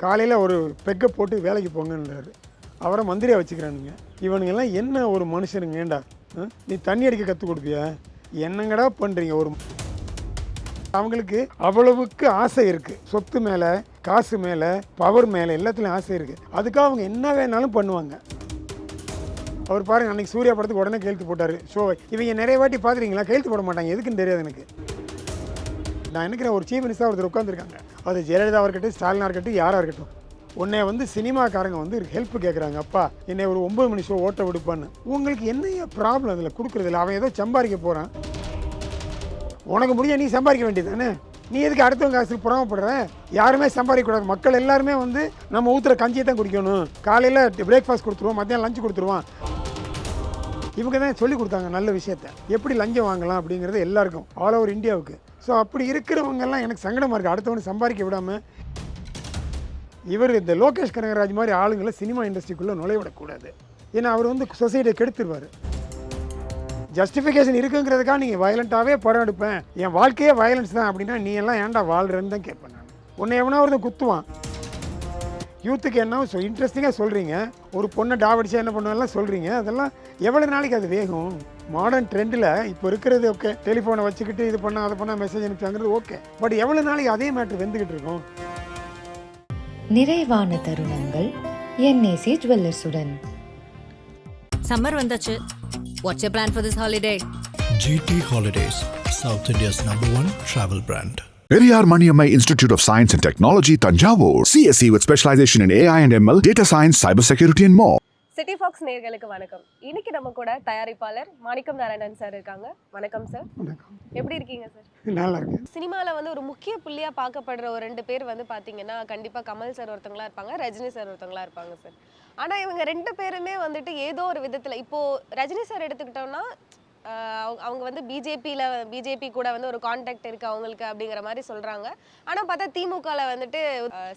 காலையில் ஒரு பெக்கை போட்டு வேலைக்கு போங்கன்றாரு. அவரை மந்திரியாக வச்சுக்கிறானுங்க. இவனுங்கெல்லாம் என்ன ஒரு மனுஷனுங்க? ஏண்டா நீ தண்ணி அடிக்க கற்றுக் கொடுப்பியா? என்னங்கடா பண்ணுறீங்க? அவங்களுக்கு அவ்வளவுக்கு ஆசை இருக்குது. சொத்து மேலே, காசு மேலே, பவர் மேலே, எல்லாத்துலேயும் ஆசை இருக்குது. அதுக்காக அவங்க என்ன வேணாலும் பண்ணுவாங்க. அவர் பாருங்க, அன்றைக்கி சூர்யா படத்துக்கு உடனே கையெழுத்து போட்டார். ஸோ இவங்க நிறைய வாட்டி பார்த்துருக்கீங்களா? கையெழுத்து போட மாட்டாங்க. எதுக்குன்னு தெரியாது எனக்கு. நான் நினைக்கிறேன் ஒரு சீஃப் மினிஸ்டர் ஒருத்தர் உட்காந்துருக்காங்க. அது ஜெயலலிதாவாக இருக்கட்டும், ஸ்டாலினாக இருக்கட்டும், யாராக இருக்கட்டும். உன்னை சினிமாக்காரங்க ஹெல்ப் கேட்குறாங்க. அப்பா என்னை ஒரு 9 மணி ஷோ ஓட்ட விடுப்பான்னு. உங்களுக்கு என்ன ப்ராப்ளம் அதில் கொடுக்குறதில்ல? அவன் ஏதோ சம்பாதிக்க போகிறான். உனக்கு முடிஞ்ச நீ சம்பாதிக்க வேண்டியது தானே. நீ எதுக்கு அடுத்தவங்க காசுக்கு புறமப்படுற? யாருமே சம்பாதிக்கக்கூடாது. மக்கள் எல்லாருமே நம்ம ஊற்றுற கஞ்சியை தான் குடிக்கணும். காலையில் பிரேக்ஃபாஸ்ட் கொடுத்துருவோம், மத்தியானம் லஞ்சு கொடுத்துருவான். இவங்க தான் சொல்லி கொடுத்தாங்க நல்ல விஷயத்த, எப்படி லஞ்சம் வாங்கலாம் அப்படிங்கிறது எல்லாருக்கும், ஆல் ஓவர் இந்தியாவுக்கு. ஸோ அப்படி இருக்கிறவங்கெல்லாம் எனக்கு சங்கடமாக இருக்குது. அடுத்தவனு சம்பாதிக்க விடாமல் இவர் இந்த லோகேஷ் கனகராஜ் மாதிரி ஆளுங்களை சினிமா இண்டஸ்ட்ரிக்குள்ளே நுழைவிடக்கூடாது. ஏன்னா அவர் சொசைட்டியை கெடுத்துருவார். ஜஸ்டிஃபிகேஷன் இருக்குங்கிறதுக்காக நீங்கள் வயலண்ட்டாகவே படம் எடுப்பேன், என் வாழ்க்கையே வயலன்ஸ் தான் அப்படின்னா நீ எல்லாம் ஏன்டா வாழ்கிறேன்னு தான் கேட்பேன் நான். உன்னை எவனா ஒருத்தன் குத்துவான். யூத்துக்கு என்ன இன்ட்ரெஸ்டிங்காக சொல்கிறீங்க, ஒரு பொண்ணை டாவடிச்சா என்ன பண்ணுவேன்லாம் சொல்கிறீங்க. அதெல்லாம் எவ்வளோ நாளைக்கு அது வேகும்? மாடர்ன் ட்ரெண்டில் இப்போ இருக்கிறது ஓகே, டெலிஃபோனை வச்சுக்கிட்டு இது பண்ணால் அதை பண்ணால் மெசேஜ் அனுப்பிச்சாங்கிறது ஓகே. பட் எவ்வளோ நாளைக்கு அதே மேட்ரு வெந்துக்கிட்டு இருக்கும்? நிறைவான தருணங்கள் NAC ஜுவல்லர்ஸுடன். சம்மர் வந்தாச்சு. What's your plan for this holiday? GT Holidays, South India's #1 travel brand. Periyar Maniammai Institute of Science and Technology, Tanjavur. CSE with specialization in AI and ML, data science, cybersecurity and more. City Fox நேயர்களுக்கு வணக்கம். இன்னைக்கு நம்ம கூட தயாரிப்பாளர் மாணிக்கம் Narayanan sir இருக்காங்க. வணக்கம் sir. வணக்கம். எப்படி இருக்கீங்க சார்? நல்லா இருக்கு. சினிமாவில் ஒரு முக்கிய புள்ளியாக பார்க்கப்படுற ஒரு 2 பேர் பார்த்தீங்கன்னா கண்டிப்பாக கமல் சார் ஒருத்தங்களா இருப்பாங்க, ரஜினி சார் ஒருத்தங்களா இருப்பாங்க சார். ஆனால் இவங்க 2 பேருமே ஏதோ ஒரு விதத்தில், இப்போது ரஜினி சார் எடுத்துக்கிட்டோம்னா அவங்க பிஜேபி கூட ஒரு கான்டாக்ட் இருக்குது அவங்களுக்கு அப்படிங்கிற மாதிரி சொல்கிறாங்க. ஆனால் பார்த்தா திமுகவில்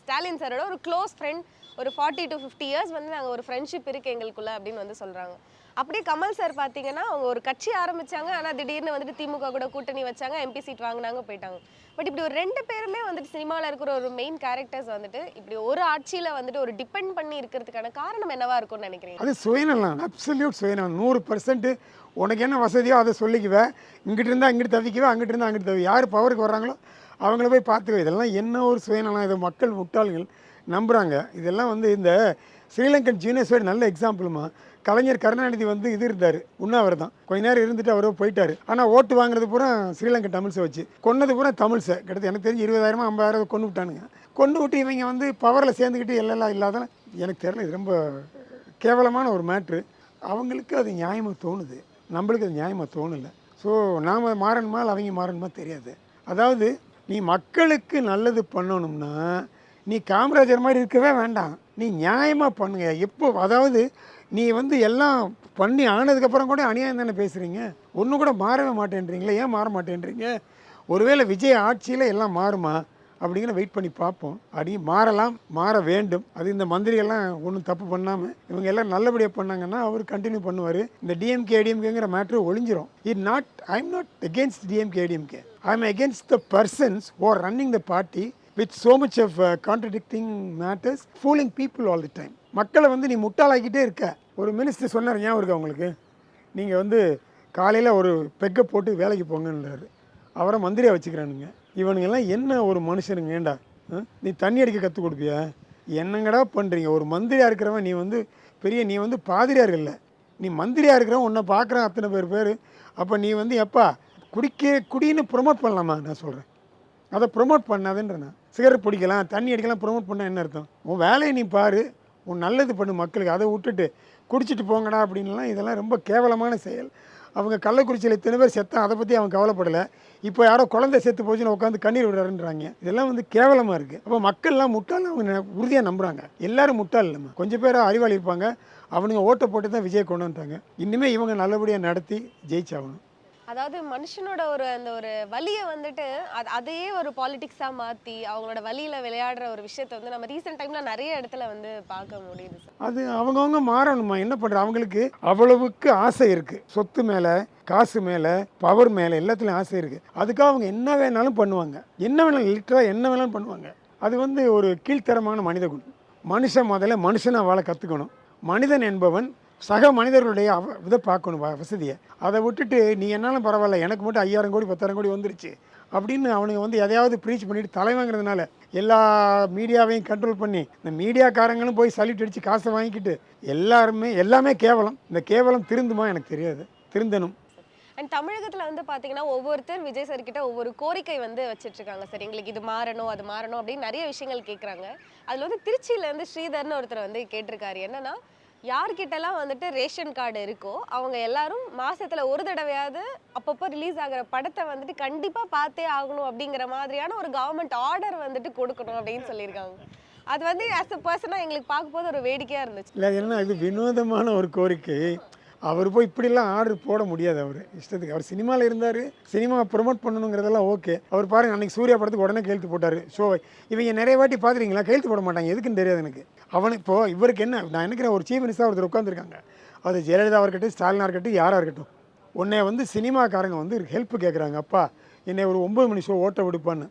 ஸ்டாலின் சாரோட ஒரு க்ளோஸ் ஃப்ரெண்ட், ஒரு 40 to 50 இயர்ஸ் நாங்கள் ஒரு ஃப்ரெண்ட்ஷிப் இருக்குது எங்களுக்குள்ள அப்படின்னு சொல்கிறாங்க. அப்படியே கமல் சார் பார்த்தீங்கன்னா அவங்க ஒரு கட்சி ஆரம்பித்தாங்க, ஆனால் திடீர்னு திமுக கூட கூட்டணி வச்சாங்க, MP சீட் வாங்கினாங்க, போயிட்டாங்க. பட் இப்படி ஒரு 2 பேருமே சினிமாவில் இருக்கிற ஒரு மெயின் கேரக்டர்ஸ் இப்படி ஒரு ஆட்சியில் ஒரு டிபெண்ட் பண்ணி இருக்கிறதுக்கான காரணம் என்னவா இருக்கும்னு நினைக்கிறீங்க? அது சுயநலம், அப்சல்யூட் சுயநலம். 100% உனக்கு என்ன வசதியோ அதை சொல்லிக்குவேன். இங்கிட்டு இருந்தால் இங்கிட்டு தவிக்குவேன், அங்கிட்டு இருந்தால் அங்கிட்டு தவி. யார் பவருக்கு வர்றாங்களோ அவங்கள போய் பார்த்துக்குவேன். இதெல்லாம் என்ன ஒரு சுயநலம்? இதை மக்கள் முட்டாள்கள் நம்புகிறாங்க. இதெல்லாம் இந்த ஸ்ரீலங்கன் ஜீனோசைடு நல்ல எக்ஸாம்பிளுமா. கலைஞர் கருணாநிதி இது இருந்தார், உண்ணாவிரதம் தான். கொஞ்ச நேரம் இருந்துட்டு அவரோ போயிட்டார். ஆனால் ஓட்டு வாங்குறது பூரா ஸ்ரீலங்கன் தமிழ்ஸை வச்சு, கொன்னது பூரா தமிழ்ஸை. கிட்டத்தட்ட எனக்கு தெரிஞ்சு 20,000 50,000 கொண்டு விட்டானுங்க. கொண்டு விட்டு இவங்க பவரில் சேர்ந்துக்கிட்டு எல்லாம் இல்லாத எனக்கு தெரியல. இது ரொம்ப கேவலமான ஒரு மேட்ரு. அவங்களுக்கு அது நியாயமாக தோணுது, நம்மளுக்கு அது நியாயமாக தோணலை. ஸோ நாம் மாறணுமா அவங்க மாறணுமா தெரியாது. அதாவது நீ மக்களுக்கு நல்லது பண்ணணும்னா நீ காமராஜர் மாதிரி இருக்கவே வேண்டாம், நீ நியாயமாக பண்ணுங்க. எப்போ அதாவது நீ எல்லாம் பண்ணி ஆனதுக்கப்புறம் கூட அநியாயம் தானே பேசுகிறீங்க. ஒன்று கூட மாறவே மாட்டேன்றீங்களே, ஏன் மாற மாட்டேன்றீங்க? ஒருவேளை விஜய் ஆட்சியில் எல்லாம் மாறுமா அப்படிங்கிற வெயிட் பண்ணி பார்ப்போம். அப்படி மாறலாம், மாற வேண்டும். அது இந்த மந்திரியெல்லாம் ஒன்றும் தப்பு பண்ணாமல் இவங்க எல்லாம் நல்லபடியாக பண்ணாங்கன்னா அவர் கண்டினியூ பண்ணுவார். இந்த DMK ADMKங்கிற மேட்ரு ஒழிஞ்சிரும். I am not against DMK ADMK. I am against the persons who are running the party with so much of contradicting matters, fooling people all the time. மக்களை நீ முட்டாளாக்கிட்டே இருக்க. ஒரு மினிஸ்டர் சொன்னார், ஞாபகம் இருக்கா உங்களுக்கு? நீங்கள் காலையில் ஒரு பெக்கை போட்டு வேலைக்கு போங்கன்றாரு. அவரை மந்திரியாக வச்சுக்கிறானுங்க. இவனுங்கெல்லாம் என்ன ஒரு மனுஷனுங்க? ஏண்டா நீ தண்ணி அடிக்க கற்றுக் கொடுப்பியா? என்னங்கடா பண்ணுறீங்க? ஒரு மந்திரியாக இருக்கிறவன் நீ பாதிரியார் இல்லை, நீ மந்திரியாக இருக்கிறவன் உன்னை பார்க்குறான் அத்தனை பேர். அப்போ நீ எப்பா குடின்னு ப்ரொமோட் பண்ணலாமா? நான் சொல்கிறேன், அதை ப்ரொமோட் பண்ணாதுன்றேன். சிகரெட் பிடிக்கலாம், தண்ணி அடிக்கலாம், ப்ரொமோட் பண்ணால் என்ன அர்த்தம்? உன் வேலையை நீ பாரு, உன் நல்லது பண்ணு மக்களுக்கு. அதை விட்டுட்டு குடிச்சிட்டு போங்கடா அப்படின்லாம் இதெல்லாம் ரொம்ப கேவலமான செயல். அவங்க கள்ளக்குறிச்சியில் இத்தனை பேர் செத்தான், அதை பற்றி அவங்க கவலைப்படலை. இப்போ யாரோ குழந்தை செத்து போச்சுன்னு உட்காந்து கண்ணீர் விடுறாருன்றாங்க. இதெல்லாம் கேவலமாக இருக்குது. அப்போ மக்கள்லாம் முட்டாள் அவங்க உறுதியாக நம்புகிறாங்க. எல்லோரும் முட்டாள் இல்லைம்மா, கொஞ்சம் பேர் அறிவாளி இருப்பாங்க. அவனுங்க ஓட்டை போட்டு தான் விஜய் கொண்டு வந்துட்டாங்க. இனிமேல் இவங்க நல்லபடியாக நடத்தி ஜெயிச்சாகணும். அதாவது மனுஷனோட அந்த ஒரு வலியை அதையே ஒரு பாலிடிக்ஸாக மாற்றி அவங்களோட வலியில் விளையாடுற ஒரு விஷயத்தை நம்ம ரீசெண்ட் டைமில் நிறைய இடத்துல பார்க்க முடியுது. அது அவங்கவுங்க மாறணுமா? என்ன பண்ணுற? அவங்களுக்கு அவ்வளவுக்கு ஆசை இருக்குது. சொத்து மேலே, காசு மேலே, பவர் மேலே, எல்லாத்துலேயும் ஆசை இருக்குது. அதுக்காக அவங்க என்ன வேணாலும் பண்ணுவாங்க. என்ன வேணாலும் லிட்டராக என்ன வேணாலும் பண்ணுவாங்க. அது வந்து ஒரு கீழ்த்தரமான மனித குணம். மனுஷன் முதல்ல மனுஷனாக வாழ கற்றுக்கணும். மனிதன் என்பவன் சக மனிதர்களுடைய இதை பார்க்கணும், வசதியை. அதை விட்டுட்டு நீ என்னாலும் பரவாயில்ல, எனக்கு மட்டும் 5000 கோடி 10,000 கோடி வந்துருச்சு அப்படின்னு அவனுங்க வந்து எதையாவது ப்ரீச் பண்ணிட்டு தலைவாங்கிறதுனால எல்லா மீடியாவையும் கண்ட்ரோல் பண்ணி இந்த மீடியாக்காரங்களும் போய் சல்யூட் அடித்து காசை வாங்கிக்கிட்டு எல்லாமே கேவலம். இந்த கேவலம் திருந்துமா எனக்கு தெரியாது, திருந்தணும். அண்ட் தமிழகத்தில் வந்து பார்த்தீங்கன்னா ஒவ்வொருத்தர் விஜய் சார் கிட்ட ஒவ்வொரு கோரிக்கை வந்து வச்சுட்டு இருக்காங்க சார். எங்களுக்கு இது மாறணும் அது மாறணும் அப்படின்னு நிறைய விஷயங்கள் கேட்குறாங்க. அதில் வந்து திருச்சியிலேருந்து ஸ்ரீதர்னு ஒருத்தர் வந்து கேட்டிருக்காரு. என்னன்னா, யார்கிட்டலாம் வந்துட்டு ரேஷன் கார்டு இருக்கோ அவங்க எல்லாரும் மாசத்துல ஒரு தடவையாவது அப்பப்போ ரிலீஸ் ஆகிற படத்தை வந்துட்டு கண்டிப்பாக பார்த்தே ஆகணும் அப்படிங்கிற மாதிரியான ஒரு கவர்மெண்ட் ஆர்டர் வந்துட்டு கொடுக்கணும் அப்படின்னு சொல்லியிருக்காங்க. அது வந்து ஆஸ் அ பர்சனாக எங்களுக்கு பார்க்கும்போது ஒரு வேடிக்கையாக இருந்துச்சு. இல்லை, என்ன இது வினோதமான ஒரு கோரிக்கை. அவர் போய் இப்படிலாம் ஆர்டர் போட முடியாது. அவர் இஷ்டத்துக்கு அவர் சினிமாவில் இருந்தார், சினிமா ப்ரொமோட் பண்ணணுங்கிறதெல்லாம் ஓகே. அவர் பாருங்க, அன்றைக்கி சூர்யா படத்துக்கு உடனே கையெழுத்து போட்டார். ஷோ இவங்க நிறைய வாட்டி பார்த்துருக்கீங்களா, கையெழுத்து போட மாட்டாங்க. எதுக்குன்னு தெரியாது எனக்கு. இப்போது இவருக்கு என்ன, நான் நினைக்கிறேன் ஒரு சீஃப் மினிஸ்டராக ஒருத்தர் உட்காந்துருக்காங்க. அது ஜெயலலிதாவாக இருக்கட்டும், ஸ்டாலினாக இருக்கட்டும், யாராக இருக்கட்டும். உன்னை வந்து சினிமாக்காரங்க வந்து ஹெல்ப் கேட்குறாங்க. அப்பா என்னை ஒரு 9 மணி ஷோ ஓட்ட விடுப்பான்னு.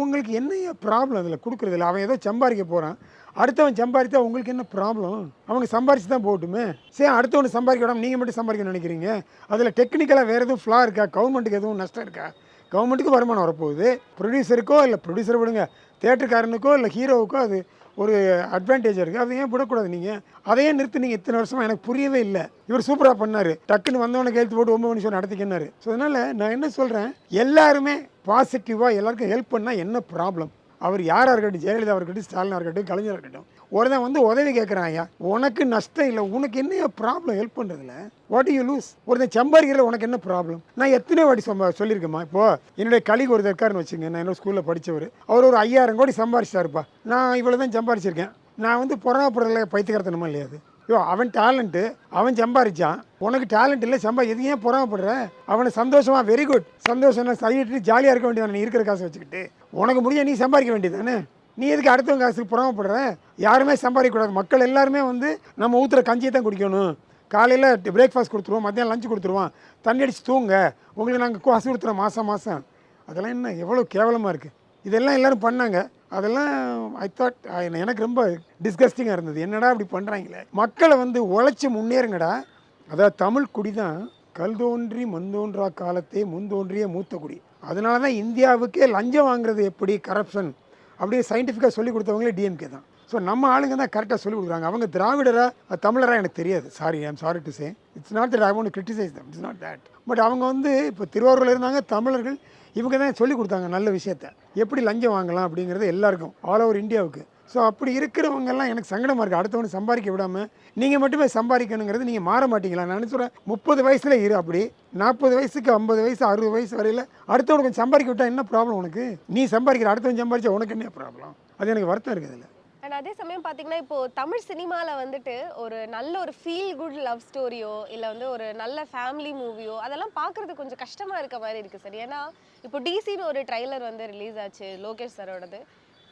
உங்களுக்கு என்ன ப்ராப்ளம் அதில் கொடுக்குறதில்ல? அவன் ஏதோ சம்பாதிக்க போகிறான், அடுத்தவன் சம்பாதித்தா உங்களுக்கு என்ன ப்ராப்ளம்? அவங்க சம்பாரிச்சு தான் போகட்டுமே. சரி, அடுத்தவனை சம்பாதிக்க விடாமல் நீங்கள் மட்டும் சம்பாதிக்கணும்னு நினைக்கிறீங்க. அதில் டெக்னிக்கலாக வேறு எதுவும் ஃப்ளா இருக்கா? கவர்மெண்ட்டுக்கு எதுவும் நஷ்டம் இருக்கா? கவர்மெண்ட்டுக்கு வருமானம் வரப்போகுது. ப்ரொடியூசருக்கோ இல்லை ப்ரொடியூசரை விடுங்க, தேட்டருக்காரனுக்கோ இல்லை ஹீரோவுக்கோ அது ஒரு அட்வான்டேஜாக இருக்குது. அதை ஏன் விடக்கூடாது? நீங்கள் அதையே நிறுத்தி நீங்கள் இத்தனை வருஷமாக எனக்கு புரியவே இல்லை. இவர் சூப்பராக பண்ணார், டக்குன்னு வந்தவனை கையெழுத்து போட்டு 9 மணி ஷோ நடத்திக்கினார். ஸோ அதனால் நான் என்ன சொல்கிறேன், எல்லாருமே பாசிட்டிவாக எல்லாருக்கும் ஹெல்ப் பண்ணால் என்ன ப்ராப்ளம்? அவர் யாராக இருக்கட்டும், ஜெயலலிதா இருக்கட்டும், ஸ்டாலினாக இருக்கட்டும், கலைஞராக இருக்கட்டும், ஒருத்தன் வந்து உதவி கேட்குறான். ஐயா உனக்கு நஷ்டம் இல்லை, உனக்கு என்ன ப்ராப்ளம் ஹெல்ப் பண்ணுறதுல? What you lose? ஒருத்தன் சம்பாதிக்கிறதுல உனக்கு என்ன ப்ராப்ளம்? நான் எத்தனை வாட்டி சொல்லியிருக்கேம்மா. இப்போது என்னுடைய கலிக்கு ஒரு இருக்காருன்னு வச்சுங்க, நான் என்னோட ஸ்கூலில் படித்தவர். அவர் ஒரு 5000 கோடி சம்பாரிச்சிட்டாருப்பா. நான் இவ்வளோ தான் சம்பாரிச்சிருக்கேன். நான் வந்து பொறாமப்படுறதுல பைத்தியக்காரத்தனமா இல்லையா? அது அவன் டேலண்ட்டு, அவன் சம்பாதிச்சான். உனக்கு டேலண்ட் இல்லை, எது ஏன் பொறாமப்படுற? அவனை சந்தோஷமா, வெரி குட், சந்தோஷம் சைட்டு ஜாலியாக இருக்க வேண்டியது. நீ இருக்கிற காசை வச்சுக்கிட்டு உனக்கு முடிய நீ சம்பாதிக்க வேண்டியது தானே. நீ எதுக்கு அடுத்தவங்க காசுக்கு பொறாமப்படுற? யாருமே சம்பாதிக்கக்கூடாது. மக்கள் எல்லாருமே வந்து நம்ம ஊற்றுற கஞ்சியை தான் குடிக்கணும். காலையில் பிரேக்ஃபாஸ்ட் கொடுத்துருவோம், மத்தியானம் லஞ்சு கொடுத்துருவோம், தண்ணி அடித்து தூங்க, உங்களுக்கு நாங்கள் காசு கொடுத்துறோம் மாதம். அதெல்லாம் என்ன எவ்வளோ கேவலமாக இருக்குது. இதெல்லாம் எல்லோரும் பண்ணாங்க. அதெல்லாம் ஐ தாட் எனக்கு ரொம்ப டிஸ்கஸ்டிங்காக இருந்தது. என்னடா இப்படி பண்ணுறாங்களே. மக்களை வந்து உழைச்சி முன்னேறுங்கடா. அதாவது தமிழ் குடி தான் கல் தோன்றி மந்தோன்றா காலத்தே முந்தோன்றிய மூத்த குடி. அதனால தான் இந்தியாவுக்கே லஞ்சம் வாங்குறது எப்படி, கரப்ஷன் அப்படியே சயின்டிஃபிக்காக சொல்லி கொடுத்தவங்களே டிஎம்கே தான். ஸோ நம்ம ஆளுங்க தான் கரெக்டாக சொல்லி கொடுக்குறாங்க. அவங்க திராவிடரா தமிழரா எனக்கு தெரியாது. I'm sorry to say. It's not that I want to criticise them, it's not that. But அவங்க வந்து இப்போ திருவாரூரில் இருந்தாங்க தமிழர்கள், இவங்க தான் சொல்லி கொடுத்தாங்க நல்ல விஷயத்த, எப்படி லஞ்சம் வாங்கலாம் அப்படிங்கிறது எல்லாருக்கும், ஆல் ஓவர் இந்தியாவுக்கு. ஸோ அப்படி இருக்கிறவங்கெல்லாம் எனக்கு சங்கடமாக இருக்குது. அடுத்தவனை சம்பாதிக்க விடாமல் நீங்கள் மட்டுமே சம்பாதிக்கணுங்கிறது நீங்கள் மாற மாட்டீங்களா? நான் சொல்கிறேன், 30 வயசில் இரு, அப்படி 40 வயசுக்கு 50 வயசு 60 வயசு வரையில் அடுத்தவனுக்கு சம்பாதிக்க விட்டால் என்ன ப்ராப்ளம் உனக்கு? நீ சம்பாதிக்கிற, அடுத்தவன் சம்பாதிச்சா உனக்கு என்ன ப்ராப்ளம்? அது எனக்கு வருத்தம் இருக்குது அதில். அண்ட் அதே சமயம் பார்த்தீங்கன்னா, இப்போது தமிழ் சினிமாவில் வந்துட்டு ஒரு நல்ல ஒரு ஃபீல் குட் லவ் ஸ்டோரியோ இல்லை வந்து ஒரு நல்ல ஃபேமிலி மூவியோ அதெல்லாம் பார்க்குறது கொஞ்சம் கஷ்டமாக இருக்க மாதிரி இருக்குது சார். ஏன்னா இப்போ டிசின்னு ஒரு ட்ரைலர் வந்து ரிலீஸ் ஆச்சு, லோகேஷ் சாரோடது.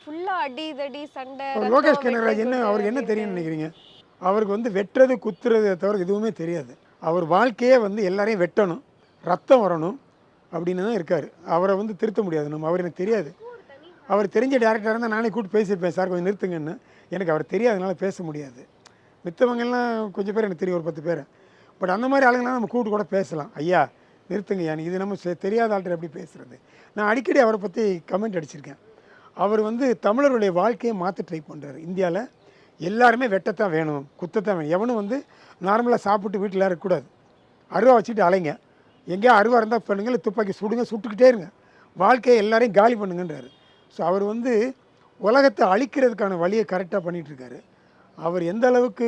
ஃபுல்லாக அடி சண்டை. லோகேஷ் கனகராஜ் என்ன, அவருக்கு என்ன தெரியும்னு நினைக்கிறீங்க? அவருக்கு வந்து வெட்டுறது குத்துறது தவிர எதுவுமே தெரியாது. அவர் வாழ்க்கையே வந்து எல்லாரையும் வெட்டணும், ரத்தம் வரணும் அப்படின்னு தான் இருக்கார். அவரை வந்து திருத்த முடியாது நம்ம. அவர் எனக்கு தெரியாது. அவர் தெரிஞ்ச டேரக்டராக இருந்தால் நானே கூப்பிட்டு பேசியிருப்பேன், சார் கொஞ்சம் நிறுத்துங்கன்னு. எனக்கு அவர் தெரியாதனால பேச முடியாது. மித்தவங்கெல்லாம் கொஞ்சம் பேர் எனக்கு தெரியும், ஒரு 10 பேர். பட் அந்த மாதிரி ஆளுங்களாம் நம்ம கூப்பிட்டு கூட பேசலாம். ஐயா நிறுத்துங்கய்யா, இது நம்ம தெரியாத ஆள்கிட்ட எப்படி பேசுகிறது? நான் அடிக்கடி அவரை பற்றி கமெண்ட் அடிச்சிருக்கேன். அவர் வந்து தமிழர்களுடைய வாழ்க்கையை மாற்ற ட்ரை பண்ணுறாரு. இந்தியாவில் எல்லாருமே வெட்டத்தான் வேணும், குத்தத்தான் வேணும். எவனும் வந்து நார்மலாக சாப்பிட்டு வீட்டில் இருக்கக்கூடாது. அருவா வச்சுட்டு அலைங்க, எங்கேயா அருவா இருந்தால் பண்ணுங்க, துப்பாக்கி சுடுங்க, சுட்டுக்கிட்டே இருங்க, வாழ்க்கையை எல்லாரையும் காலி பண்ணுங்கன்றாரு. ஸோ அவர் வந்து உலகத்தை அழிக்கிறதுக்கான வழியை கரெக்டாக பண்ணிகிட்ருக்காரு. அவர் எந்த அளவுக்கு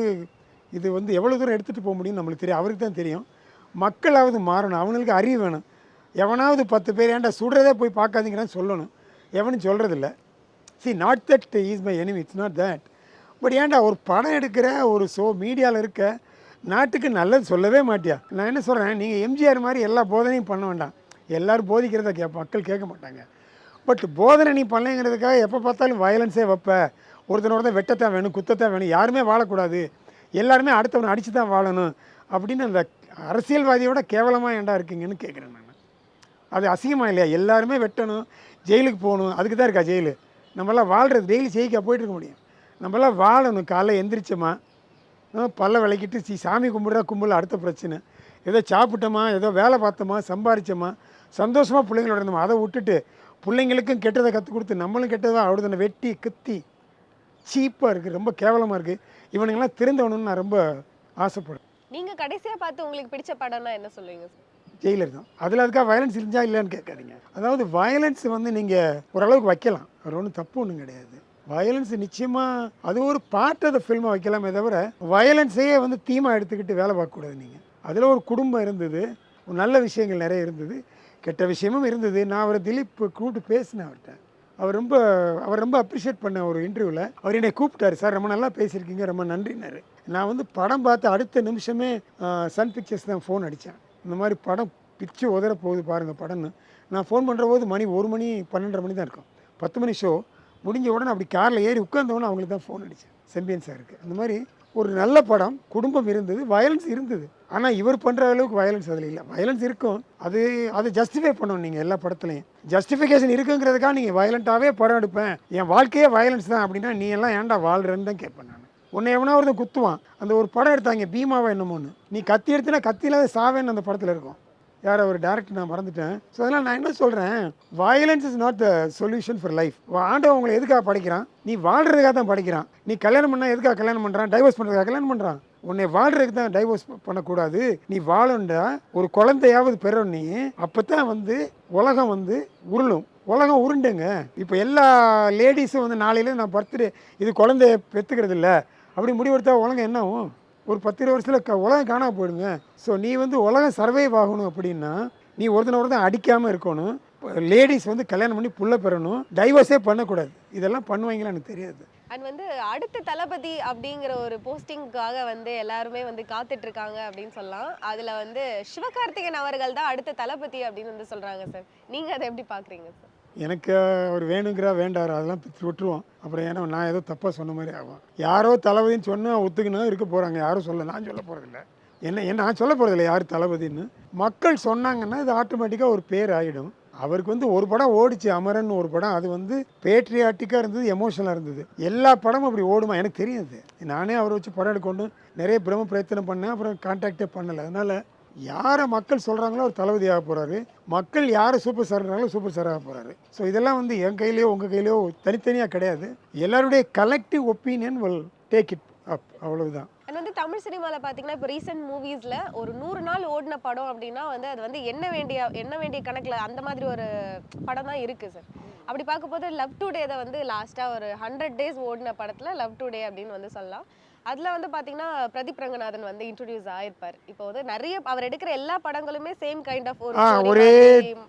இது வந்து எவ்வளோ தூரம் எடுத்துகிட்டு போக முடியும்னு நம்மளுக்கு தெரியும், அவருக்கு தான் தெரியும். மக்களாவது மாறணும், அவங்களுக்கு அறிவு வேணும். எவனாவது 10 பேர் ஏன்டா சுடுறதே போய் பார்க்காதீங்கன்னு சொல்லணும். எவனும் சொல்கிறதில்ல. See not that is my enemy, it's not that. But ஏன்டா ஒரு படம் எடுக்கிற ஒரு மீடியாவில் இருக்க நாட்டுக்கு நல்லது சொல்லவே மாட்டியா? நான் என்ன சொல்கிறேன், நீங்கள் எம்ஜிஆர் மாதிரி எல்லா போதனையும் பண்ண வேண்டாம். எல்லோரும் போதிக்கிறத மக்கள் கேட்க மாட்டாங்க. பட் போதனை நீ பண்ணலைங்கிறதுக்காக எப்போ பார்த்தாலும் வயலன்ஸே வைப்ப, ஒருத்தனோட வெட்டத்தான் வேணும், குத்தத்தான் வேணும், யாருமே வாழக்கூடாது, எல்லாருமே அடுத்தவனை அடித்து தான் வாழணும் அப்படின்னு அந்த அரசியல்வாதியோட கேவலமாக ஏண்டா இருக்கீங்கன்னு கேட்குறேன் நான். அது அசிங்கமாக இல்லையா? எல்லாருமே வெட்டணும், ஜெயிலுக்கு போகணும், அதுக்கு தான் இருக்கா ஜெயிலு? நம்மளாம் வாழ்கிறது டெய்லி செய்திக்கா போயிட்டு இருக்க முடியும். நம்மளாம் வாழணும். காலைல எந்திரிச்சோமா, பல்ல விளக்கிட்டு சாமி கும்பிட்றா கும்பல அடுத்த பிரச்சனை. ஏதோ சாப்பிட்டோமா, ஏதோ வேலை பார்த்தோமா, சம்பாரிச்சோமா, சந்தோஷமாக பிள்ளைங்களோட இருந்தோமா. அதை விட்டுட்டு பிள்ளைங்களுக்கும் கெட்டதை கற்றுக் கொடுத்து நம்மளும் கெட்டதாக அவ்வளோதான வெட்டி குத்தி சீப்பாக இருக்குது, ரொம்ப கேவலமாக இருக்குது. இவனுங்கெல்லாம் திருந்தவணும்னு நான் ரொம்ப ஆசைப்படுறேன். நீங்க கடைசியா பார்த்து உங்களுக்கு பிடிச்ச படம்னா என்ன சொல்லுவீங்க சார்? ஜெயிலர் தான். அதில் அதுக்காக வயலன்ஸ் இருந்தால் இல்லைன்னு கேட்காதீங்க. அதாவது வயலன்ஸ் வந்து நீங்கள் ஓரளவுக்கு வைக்கலாம், அது ஒன்றும் தப்பு ஒன்றும் கிடையாது. வயலன்ஸ் நிச்சயமாக அது ஒரு பார்ட் ஆஃப் த ஃபில்மை வைக்கலாமே தவிர வயலன்ஸையே வந்து தீமாக எடுத்துக்கிட்டு வேலை பார்க்கக்கூடாது. நீங்கள் அதில் ஒரு குடும்பம் இருந்தது, ஒரு நல்ல விஷயங்கள் நிறைய இருந்தது, கெட்ட விஷயமும் இருந்தது. நான் அவரை திலீப் கூப்பிட்டு பேசினேன் அவர்கிட்ட. அவர் ரொம்ப அப்ரிஷியேட் பண்ண ஒரு இன்டர்வியூவில் அவர் என்னை கூப்பிட்டாரு, சார் ரொம்ப நல்லா பேசியிருக்கீங்க, ரொம்ப நன்றினாரு. நான் வந்து படம் பார்த்து அடுத்த நிமிஷமே சன் பிக்சர்ஸ் தான் ஃபோன் அடித்தேன். இந்த மாதிரி படம் பிச்சு உதற போகுது பாருங்கள் படம்னு. நான் ஃபோன் பண்ணுற போது மணி 1 மணி 12:30 மணி தான் இருக்கும். 10 மணி ஷோ முடிஞ்ச உடனே அப்படி காரில் ஏறி உட்காந்தவொடனே அவங்களுக்கு தான் ஃபோன் அடித்தேன், செம்பியன் சாருக்கு. அந்த மாதிரி ஒரு நல்ல படம், குடும்பம் இருந்தது, வயலன்ஸ் இருந்தது. ஆனால் இவர் பண்ணுற அளவுக்கு வயலன்ஸ் அதில் இல்லை. வயலன்ஸ் இருக்கும், அதை ஜஸ்டிஃபை பண்ணணும். நீங்கள் எல்லா படத்துலையும் ஜஸ்டிஃபிகேஷன் இருக்குங்கிறதுக்காக நீங்கள் வயலண்ட்டாகவே படம் எடுப்பேன், என் வாழ்க்கையே வயலன்ஸ் தான் அப்படின்னா நீ எல்லாம் ஏன்டா வாழ்கிறேன்னு தான் கேட்பேன் நான். உன்னை எவனா ஒருத்தன் குத்துவான். அந்த ஒரு படம் எடுத்தாங்க பீமாவா என்னமோன்னு, நீ கத்தி எடுத்துனா கத்தியில்லாத சாவேன்னு அந்த படத்தில் இருக்கும். யார் ஒரு டேரக்டர் நான் மறந்துட்டேன். ஸோ அதனால் நான் என்ன சொல்கிறேன், violence is not the solution for life. ஆண்டவன் உங்களை எதுக்காக படைக்கிறான்? நீ வாழ்கிறதுக்காக தான் படிக்கிறான். நீ கல்யாணம் பண்ணால் எதுக்காக கல்யாணம் பண்ணுறான்? டைவர்ஸ் பண்ணுறதுக்காக கல்யாணம் பண்ணுறான். உன்னை வாழ்கிறதுக்கு தான் டைவர்ஸ் பண்ணக்கூடாது. நீ வாழண்டா ஒரு குழந்தையாவது பெறணும். நீ அப்போ தான் வந்து உலகம் வந்து உருளும். உலகம் உருண்டுங்க. இப்போ எல்லா லேடிஸும் வந்து நாளையில நான் பர்த்டே இது குழந்தைய பெற்றுக்கிறது இல்லை அப்படி முடிவெடுத்தா உலகம் என்ன ஆகும்? ஒரு 10-20 வருஷத்தில் உலகம் காணாம போயிடுங்க. ஸோ நீ வந்து உலகம் சர்வைவ் ஆகணும் அப்படின்னா நீ ஒருத்தனை அடிக்காமல் இருக்கணும். லேடிஸ் வந்து கல்யாணம் பண்ணி புள்ள பெறணும், டைவர்ஸே பண்ணக்கூடாது. இதெல்லாம் பண்ணுவாங்களா எனக்கு தெரியாது. அண்ட் வந்து அடுத்த தளபதி அப்படிங்கிற ஒரு போஸ்டிங்காக வந்து எல்லாருமே வந்து காத்துட்டு இருக்காங்க அப்படின்னு சொல்லலாம். அதில் வந்து சிவகார்த்திகேயன் அவர்கள் தான் அடுத்த தளபதி அப்படின்னு வந்து சொல்கிறாங்க சார். நீங்கள் அதை எப்படி பார்க்குறீங்க சார்? எனக்கு அவர் வேணுங்கிறா வேண்டாரா அதெல்லாம் விட்டுருவோம். அப்புறம் ஏன்னா நான் ஏதோ தப்பாக சொன்ன மாதிரி ஆகும். யாரோ தளபதின்னு சொன்னால் ஒத்துக்கணும் இருக்க போகிறாங்க. யாரும் நான் சொல்ல போகிறதில்ல. என்ன நான் சொல்ல போகிறதில்ல யார் தளபதின்னு. மக்கள் சொன்னாங்கன்னா இது ஆட்டோமேட்டிக்காக ஒரு பேர் ஆகிடும். அவருக்கு வந்து ஒரு படம் ஓடிச்சு, அமரன் ஒரு படம், அது வந்து பேட்ரியாட்டிக்காக இருந்தது, எமோஷனலாக இருந்தது. எல்லா படமும் அப்படி ஓடுமா எனக்கு தெரியாது. நானே அவரை வச்சு படம் எடுக்கொண்டு நிறைய பிரம பிரயத்தனம் பண்ணேன், அப்புறம் கான்டாக்டே பண்ணலை. அதனால் யாரை மக்கள் சொல்கிறாங்களோ அவர் தளபதியாக போகிறாரு, மக்கள் யாரை சூப்பர் ஸ்டார்னாங்களோ சூப்பர் ஸ்டாராக போகிறாரு. ஸோ இதெல்லாம் வந்து என் கையிலையோ உங்கள் கையிலையோ தனித்தனியாக கிடையாது. எல்லாருடைய collective opinion will take it up, அவ்வளவுதான். அண்ட் வந்து தமிழ் சினிமாவில் பார்த்தீங்கன்னா இப்போ ரீசெண்ட் மூவிஸில் ஒரு 100 நாள் ஓடின படம் அப்படின்னா வந்து அது வந்து எண்ண வேண்டிய கணக்கில் அந்த மாதிரி ஒரு படம் தான் இருக்குது சார். அப்படி பார்க்கும்போது லவ் டுடே தான் வந்து லாஸ்ட்டாக ஒரு 100 days ஓடின படத்தில் லவ் டுடே அப்படின்னு வந்து சொல்லலாம். அதில் வந்து பார்த்தீங்கன்னா பிரதீப் ரங்கநாதன் வந்து இன்ட்ரடியூஸ் ஆகிருப்பார். இப்போ வந்து நிறைய அவர் எடுக்கிற எல்லா படங்களுமே சேம் கைண்ட் ஆஃப் ஒரே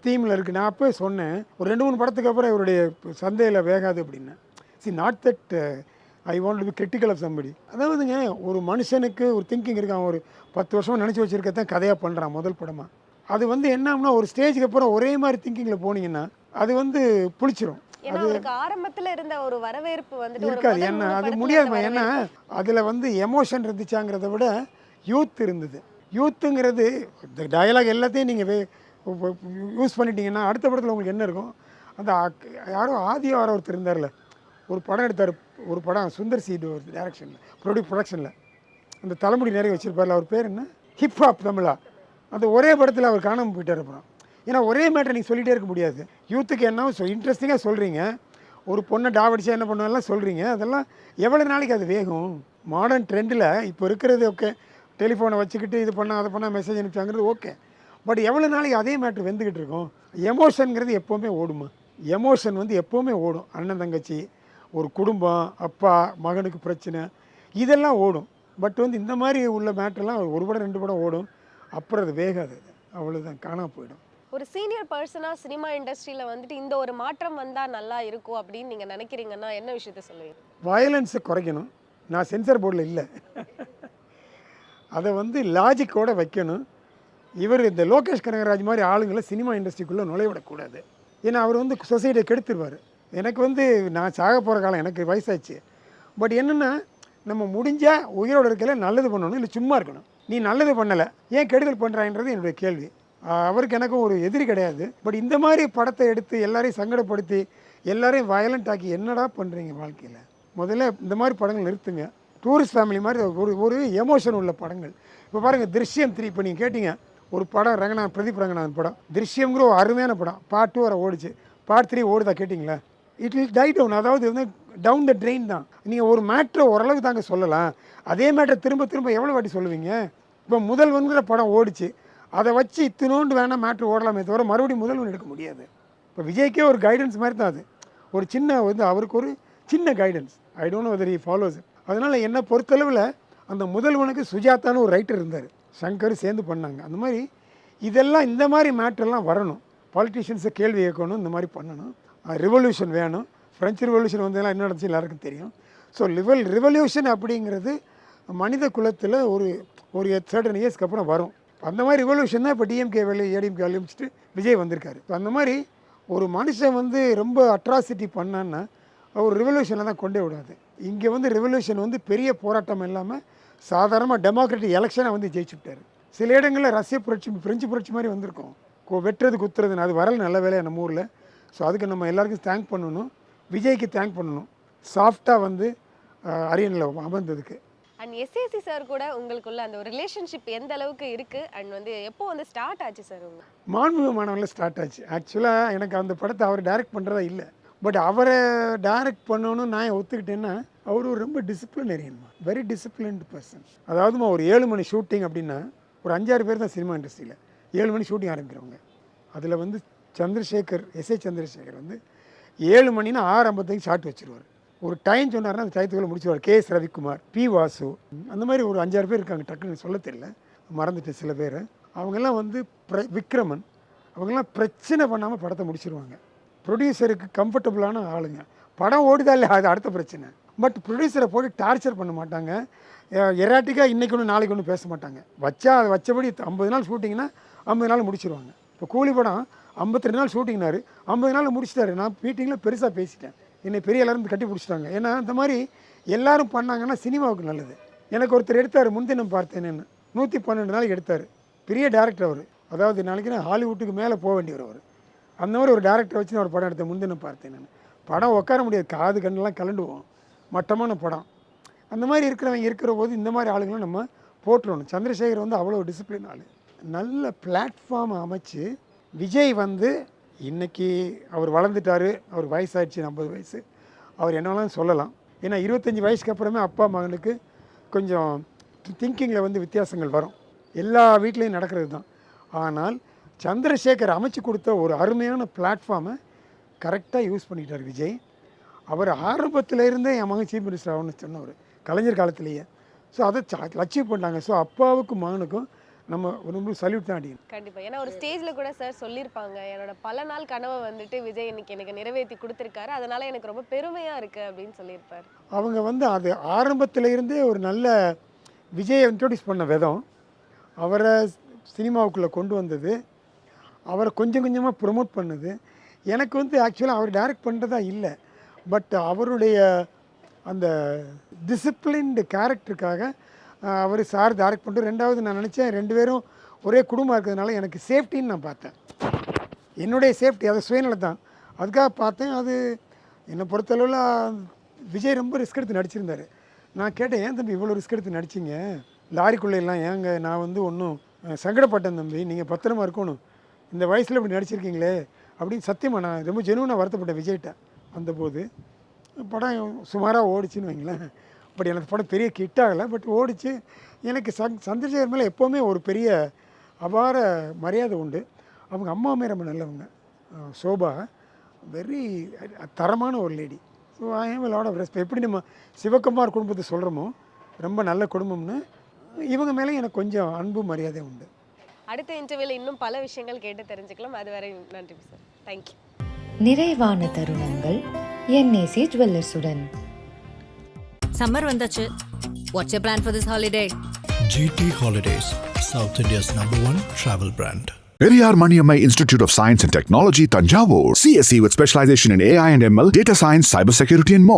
தீமில் இருக்குது. நான் அப்போ சொன்னேன் ஒரு 2-3 படத்துக்கு அப்புறம் இவருடைய சந்தையில் வேகாது அப்படின்னு. See not that I want to be critical of somebody. அதாவதுங்க ஒரு மனுஷனுக்கு ஒரு திங்கிங் இருக்கான், ஒரு 10 வருஷமாக நினச்சி வச்சுருக்கத்தான் கதையாக பண்ணுறான் முதல் படமாக. அது வந்து என்னன்னா ஒரு ஸ்டேஜுக்கு அப்புறம் ஒரே மாதிரி திங்கிங்கில் போனீங்கன்னா அது வந்து புளிச்சிரும். ஏன்னா அவருக்கு ஆரம்பத்தில் இருந்த ஒரு வரவேற்பு வந்துட்டு இருக்காது. ஏன்னா அது முடியாது. ஏன்னா அதில் வந்து எமோஷன் இருந்துச்சாங்கிறத விட யூத் இருந்தது. யூத்துங்கிறது இந்த டயலாக் எல்லாத்தையும் நீங்கள் யூஸ் பண்ணிட்டீங்கன்னா அடுத்த படத்தில் உங்களுக்கு என்ன இருக்கும்? அந்த யாரோ ஆதியார ஒருத்தர் இருந்தார்ல, ஒரு படம் எடுத்தார், ஒரு படம் சுந்தர் சி டைரக்ஷனில் ப்ரொடக்ஷனில் அந்த தலைமுடி நிறைய வச்சுருப்பார்ல, அவர் பேர் என்ன, ஹிப்ஹாப் தமிழா, அந்த ஒரே படத்தில் அவர் காணாமல் போயிட்டார். அப்புறம் ஏன்னா ஒரே மேட்டர் நீங்கள் சொல்லிகிட்டே இருக்க முடியாது. யூத்துக்கு என்ன இன்ட்ரெஸ்டிங்காக சொல்கிறீங்க, ஒரு பொண்ணை டாவடிச்சா என்ன பண்ணுவெல்லாம் சொல்கிறீங்க, அதெல்லாம் எவ்வளோ நாளைக்கு அது வேகும்? மாடர்ன் ட்ரெண்டில் இப்போ இருக்கிறது ஓகே, டெலிஃபோனை வச்சுக்கிட்டு இது பண்ணால் அதை பண்ணால் மெசேஜ் அனுப்பிச்சாங்கிறது ஓகே. பட் எவ்வளோ நாளைக்கு அதே மேட்ரு வெந்துக்கிட்டு இருக்கும்? எமோஷனுங்கிறது எப்போவுமே ஓடுமா? எமோஷன் வந்து எப்போவுமே ஓடும். அண்ணன் தங்கச்சி, ஒரு குடும்பம், அப்பா மகனுக்கு பிரச்சனை, இதெல்லாம் ஓடும். பட் வந்து இந்த மாதிரி உள்ள மேட்டர்லாம் ஒரு படம் 2 படம் ஓடும், அப்புறம் அது வேகாது, அவ்வளோதான், காணாமல் போயிடும். ஒரு சீனியர் பர்சனாக சினிமா இண்டஸ்ட்ரியில் வந்துட்டு இந்த ஒரு மாற்றம் வந்தால் நல்லா இருக்கும் அப்படின்னு நீங்கள் நினைக்கிறீங்கன்னா என்ன விஷயத்த சொல்லுவீங்க? வயலன்ஸை குறைக்கணும். நான் சென்சார் போர்டில் இல்லை, அதை வந்து லாஜிக்கோடு வைக்கணும். இவர் இந்த லோகேஷ் கனகராஜ் மாதிரி ஆளுங்களை சினிமா இண்டஸ்ட்ரிக்குள்ளே நுழைவிடக்கூடாது. ஏன்னா அவர் வந்து சொசைட்டியை கெடுத்துருவார். எனக்கு வந்து நான் சாக போகிற காலம், எனக்கு வயசாச்சு. பட் என்னென்னா நம்ம முடிஞ்சால் உயிரோடு இருக்கல நல்லது பண்ணணும், இல்லை சும்மா இருக்கணும். நீ நல்லது பண்ணலை ஏன் கெடுதல் பண்ணுறான்றது என்னுடைய கேள்வி. அவருக்கு எனக்கும் ஒரு எதிரி கிடையாது. பட் இந்த மாதிரி படத்தை எடுத்து எல்லாரையும் சங்கடப்படுத்தி எல்லாரையும் வயலண்ட் ஆக்கி என்னடா பண்ணுறீங்க வாழ்க்கையில்? முதல்ல இந்த மாதிரி படங்கள் நிறுத்துங்க. டூரிஸ்ட் ஃபேமிலி மாதிரி ஒரு எமோஷன் உள்ள படங்கள். இப்போ பாருங்கள் திருஷ்யம் 3, இப்போ நீங்கள் கேட்டிங்க ஒரு படம் பிரதீப் ரங்கநாதன் படம் திருஷ்யம்ங்கிற ஒரு அருமையான படம். பார்ட் 2 வர ஓடிச்சு, பார்ட் 3 ஓடுதா கேட்டிங்களா? It will die down. அதாவது வந்து டவுன் த ட்ரெயின் தான். நீங்கள் ஒரு மேட்ரை ஓரளவுக்கு தாங்க சொல்லலாம், அதே மேட்ரை திரும்ப திரும்ப எவ்வளோ வாட்டி சொல்லுவீங்க? இப்போ முதல்வன்கிற படம் ஓடிச்சு, அதை வச்சு இத்தினோண்டு வேணால் மேட்ரு ஓடலாமே தவிர மறுபடியும் முதல்வன் எடுக்க முடியாது. இப்போ விஜய்க்கே ஒரு கைடன்ஸ் மாதிரி தான் அது. ஒரு சின்ன வந்து அவருக்கு ஒரு சின்ன guidance. I don't know whether he follows it. அதனால் என்னை பொறுத்தளவில் அந்த முதல்வனுக்கு சுஜாதான்னு ஒரு ரைட்டர் இருந்தார், சங்கர் சேர்ந்து பண்ணாங்க. அந்த மாதிரி இதெல்லாம் இந்த மாதிரி மேட்டர்லாம் வரணும். பாலிட்டிஷியன்ஸை கேள்வி கேட்கணும், இந்த மாதிரி பண்ணணும். ரிவல்யூஷன் வேணும். ஃப்ரெஞ்சு ரிவல்யூஷன் வந்ததெல்லாம் என்ன நடந்துச்சு எல்லாருக்கும் தெரியும். ஸோ ரிவல்யூஷன் அப்படிங்கிறது மனித குலத்தில் ஒரு சர்டன் இயர்ஸ்க்கு அப்புறம் வரும். அந்த மாதிரி ரிவல்யூஷன் தான் இப்போ டிஎம்கே ஏடிஎம்கே ஆரம்பிச்சுட்டு விஜய் வந்திருக்காரு. அந்த மாதிரி ஒரு மனுஷன் வந்து ரொம்ப அட்ராசிட்டி பண்ணான்னா ஒரு ரிவல்யூஷனை தான் கொண்டே விடாது. இங்கே வந்து ரிவல்யூஷன் வந்து பெரிய போராட்டம் இல்லாமல் சாதாரணமாக டெமோக்ராட்டிக் எலெக்ஷனை வந்து ஜெயிச்சுட்டார். சில இடங்களில் ரஷ்ய புரட்சி, பிரெஞ்சு புரட்சி மாதிரி வந்திருக்கும், வெட்டுறது குத்துறதுன்னு. அது வரல, நல்ல வேலையை நம்ம ஊரில். ஸோ அதுக்கு நம்ம எல்லாருக்கும் தேங்க் பண்ணணும், விஜய்க்கு தேங்க் பண்ணணும், சாஃப்டாக வந்து அரியணையில் அமர்ந்ததுக்கு. அண்ட் எஸ்ஏசி சார் கூட உங்களுக்குள்ள அந்த ஒரு ரிலேஷன்ஷிப் எந்த அளவுக்கு இருக்குது அண்ட் வந்து எப்போ வந்து ஸ்டார்ட் ஆச்சு சார்? மாண்புமிகு மாணவனில் ஸ்டார்ட் ஆச்சு. ஆக்சுவலாக எனக்கு அந்த படத்தை அவர் டைரக்ட் பண்ணுறதா இல்லை, பட் அவரை டைரக்ட் பண்ணணும்னு நான் ஒத்துக்கிட்டேன்னா அவர் ஒரு ரொம்ப டிசிப்ளினரியன்மா, வெரி டிசிப்ளின்டு பர்சன். அதாவதுமா ஒரு 7 மணி ஷூட்டிங் அப்படின்னா ஒரு 5-6 பேர் தான் சினிமா இண்டஸ்ட்ரியில் 7 மணி ஷூட்டிங் ஆரம்பிக்கிறவங்க. அதில் வந்து சந்திரசேகர், எஸ்ஏ சந்திரசேகர் வந்து 7 மணினா 6:55 ஷாட் வச்சுருவார். ஒரு டைம் சொன்னார்னா அந்த டயத்துக்குள்ளே முடிச்சுருவார். KS ரவிக்குமார், P வாசு, அந்த மாதிரி ஒரு 5-6 பேர் இருக்காங்க. டக்குன்னு சொல்ல தெரியல, மறந்துட்டேன் சில பேர். அவங்கெல்லாம் வந்து விக்ரமன், அவங்கெல்லாம் பிரச்சனை பண்ணாமல் படத்தை முடிச்சிருவாங்க. ப்ரொடியூசருக்கு கம்ஃபர்டபுளான ஆளுங்க. படம் ஓடுதா இல்லை அது அடுத்த பிரச்சனை. பட் ப்ரொடியூசரை போட்டு டார்ச்சர் பண்ண மாட்டாங்க. எராட்டிக்காக இன்றைக்கி ஒன்று நாளைக்கு ஒன்று பேச மாட்டாங்க. அதை வச்சபடி 50 நாள் ஷூட்டிங்னா 50 நாள் முடிச்சிருவாங்க. இப்போ கூலி படம் 52 நாள் ஷூட்டிங்னாரு, 50 நாள் முடிச்சிட்டாரு. நான் மீட்டிங்கில் பெருசாக பேசிட்டேன், என்னை பெரிய எல்லாரும் கட்டி பிடிச்சிட்டாங்க. ஏன்னா இந்த மாதிரி எல்லோரும் பண்ணாங்கன்னா சினிமாவுக்கு நல்லது. எனக்கு ஒருத்தர் எடுத்தார், முன்தினம் பார்த்தேன்னு 112 நாளைக்கு எடுத்தார். பெரிய டேரக்டர் அவர், அதாவது நாளைக்கு நான் ஹாலிவுட்டுக்கு மேலே போக வேண்டியவர் அவர். அந்த மாதிரி ஒரு டேரக்டரை வச்சு நான் ஒரு படம் எடுத்தேன், முன்தினம் பார்த்தேன். நான் படம் உட்கார முடியாது, காது கண்ணெல்லாம் கலண்டுவோம், மட்டமான படம். அந்த மாதிரி இருக்கிற போது இந்த மாதிரி ஆளுங்களும் நம்ம போட்டுருணும். சந்திரசேகர் வந்து அவ்வளோ டிசிப்ளின் ஆள். நல்ல பிளாட்ஃபார்ம் அமைச்சு விஜய் வந்து இன்றைக்கி அவர் வளர்ந்துட்டார், அவர் வயசாகிடுச்சு, 50 வயசு, அவர் என்னெல்லாம் சொல்லலாம். ஏன்னா 25 வயசுக்கு அப்புறமே அப்பா மகனுக்கு கொஞ்சம் திங்கிங்கில் வந்து வித்தியாசங்கள் வரும், எல்லா வீட்லேயும் நடக்கிறது தான். ஆனால் சந்திரசேகர் அமைச்சு கொடுத்த ஒரு அருமையான பிளாட்ஃபார்மை கரெக்டாக யூஸ் பண்ணிக்கிட்டார் விஜய். அவர் ஆரம்பத்திலேருந்தே என் மகன் சீஃப் மினிஸ்டர் ஆகணும்னு சொன்னவர், கலைஞர் காலத்திலேயே. ஸோ அதை அச்சீவ் பண்ணாங்க. ஸோ அப்பாவுக்கும் மகனுக்கும் நம்ம ரொம்ப சல்யூட் தான் அடிக்கணும். கண்டிப்பாக. ஏன்னா ஒரு ஸ்டேஜில் கூட சார் சொல்லியிருப்பாங்க, என்னோட பல நாள் கனவை வந்துட்டு விஜய் இன்னைக்கு எனக்கு நிறைவேற்றி கொடுத்துருக்காரு, அதனால் எனக்கு ரொம்ப பெருமையாக இருக்குது அப்படின்னு சொல்லியிருப்பார். அவங்க வந்து அது ஆரம்பத்திலேருந்தே ஒரு நல்ல விஜயை இன்ட்ரோடியூஸ் பண்ண விதம், அவரை சினிமாவுக்குள்ளே கொண்டு வந்தது, அவரை கொஞ்சம் கொஞ்சமாக ப்ரொமோட் பண்ணுது. எனக்கு வந்து ஆக்சுவலாக அவர் டைரக்ட் பண்ணுறதா இல்லை, பட் அவருடைய அந்த டிசிப்ளின்டு கேரக்டருக்காக அவர் சார் டைரக்ட் பண்ணிட்டு. ரெண்டாவது நான் நினச்சேன் 2 பேரும் ஒரே குடும்பம் இருக்கிறதுனால எனக்கு சேஃப்டின்னு நான் பார்த்தேன், என்னுடைய சேஃப்டி, அதை சுயநலம் தான், அதுக்காக பார்த்தேன். அது என்னை பொறுத்தளவில் விஜய் ரொம்ப ரிஸ்க் எடுத்து நடிச்சிருந்தார். நான் கேட்டேன், ஏன் தம்பி இவ்வளோ ரிஸ்க் எடுத்து நடிச்சிங்க, லாரிக்குள்ளெல்லாம் ஏங்க? நான் வந்து ஒன்றும் சங்கடப்பட்டேன் தம்பி, நீங்கள் பத்திரமா இருக்கணும், இந்த வயசில் இப்படி நடிச்சிருக்கீங்களே அப்படின்னு. சத்தியமாக நான் ரொம்ப ஜெனுவனாக வருத்தப்பட்டேன் விஜய்கிட்ட. வந்தபோது படம் சுமாராக ஓடிச்சுன்னு வைங்களேன். பட் எனக்கு படம் பெரிய கிட் ஆகலை, பட் ஓடிச்சு. எனக்கு சந்திரசேகர் மேலே எப்போவுமே ஒரு பெரிய அபார மரியாதை உண்டு. அவங்க அம்மாவுமே ரொம்ப நல்லவங்க, சோபா வெரி தரமான ஒரு lady. So I have a lot of respect. எப்படி நம்ம சிவகுமார் குடும்பத்தை சொல்கிறோமோ ரொம்ப நல்ல குடும்பம்னு, இவங்க மேலே எனக்கு கொஞ்சம் அன்பு மரியாதை உண்டு. அடுத்த இன்டர்வியூவில் இன்னும் பல விஷயங்கள் கேட்டு தெரிஞ்சுக்கலாம். அதுவரை நன்றி சார், தேங்க்யூ. நிறைவான தருணங்கள் என்ஏசி ஜுவல்லர்ஸுடன். சம்மர் வந்தாச்சு. What's your plan for this holiday? GT Holidays, South India's #1 travel brand. Periyar Maniammai Institute of Science and Technology, Tanjavur. CSE with specialization in AI and ML, data science, cybersecurity and more.